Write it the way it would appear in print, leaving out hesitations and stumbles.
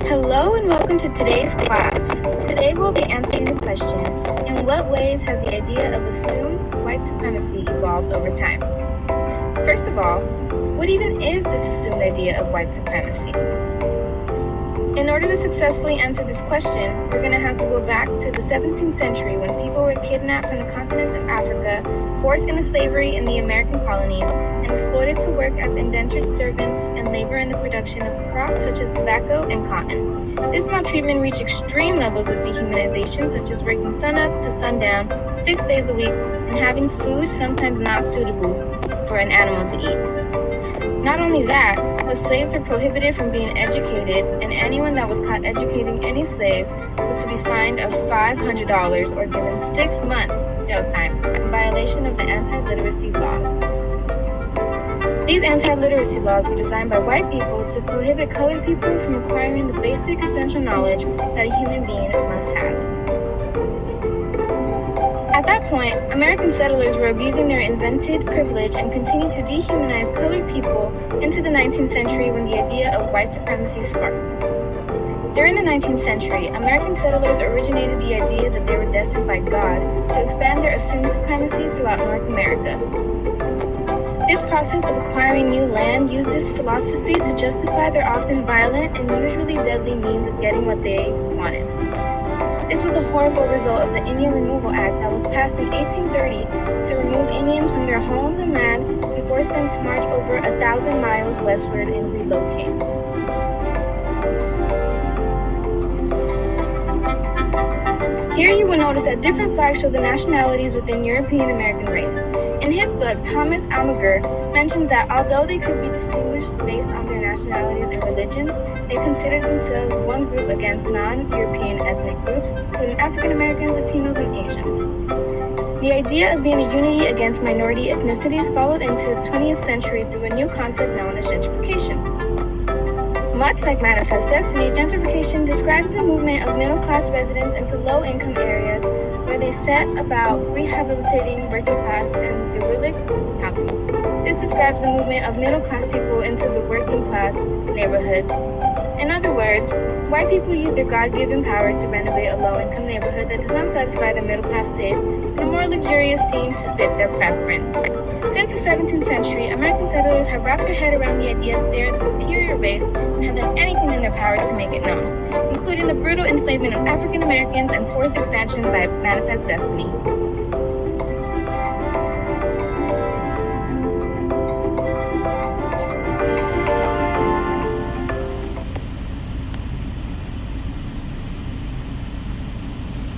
Hello and welcome to today's class. Today we'll be answering the question, in what ways has the idea of assumed white supremacy evolved over time? First of all, what even is this assumed idea of white supremacy? In order to successfully answer this question, we're going to have to go back to the 17th century when people were kidnapped from the continent of Africa, forced into slavery in the American colonies, and exploited to work as indentured servants and labor in the production of crops such as tobacco and cotton. This maltreatment reached extreme levels of dehumanization, such as working sunup to sundown 6 days a week and having food sometimes not suitable for an animal to eat. Not only that, but slaves were prohibited from being educated, and anyone that was caught educating any slaves was to be fined of $500 or given 6 months jail time in violation of the anti-literacy laws. These anti-literacy laws were designed by white people to prohibit colored people from acquiring the basic essential knowledge that a human being must have. At that point, American settlers were abusing their invented privilege and continued to dehumanize colored people into the 19th century when the idea of white supremacy sparked. During the 19th century, American settlers originated the idea that they were destined by God to expand their assumed supremacy throughout North America. This process of acquiring new land used this philosophy to justify their often violent and usually deadly means of getting what they wanted. This was a horrible result of the Indian Removal Act that was passed in 1830 to remove Indians from their homes and land and force them to march over 1,000 miles westward and relocate. Here you will notice that different flags show the nationalities within European American race. In his book, Thomas Almaguer mentions that although they could be distinguished based on their nationalities and religion, they considered themselves one group against non-European ethnic groups, including African Americans, Latinos, and Asians. The idea of being a unity against minority ethnicities followed into the 20th century through a new concept known as gentrification. Much like Manifest Destiny, gentrification describes the movement of middle-class residents into low-income areas where they set about rehabilitating working-class and derelict housing. This describes the movement of middle-class people into the working-class neighborhoods. In other words, white people use their God-given power to renovate a low-income neighborhood that does not satisfy their middle-class taste in a more luxurious scene to fit their preference. Since the 17th century, American settlers have wrapped their head around the idea that they are the superior race and have done anything in their power to make it known, including the brutal enslavement of African Americans and forced expansion by Manifest Destiny.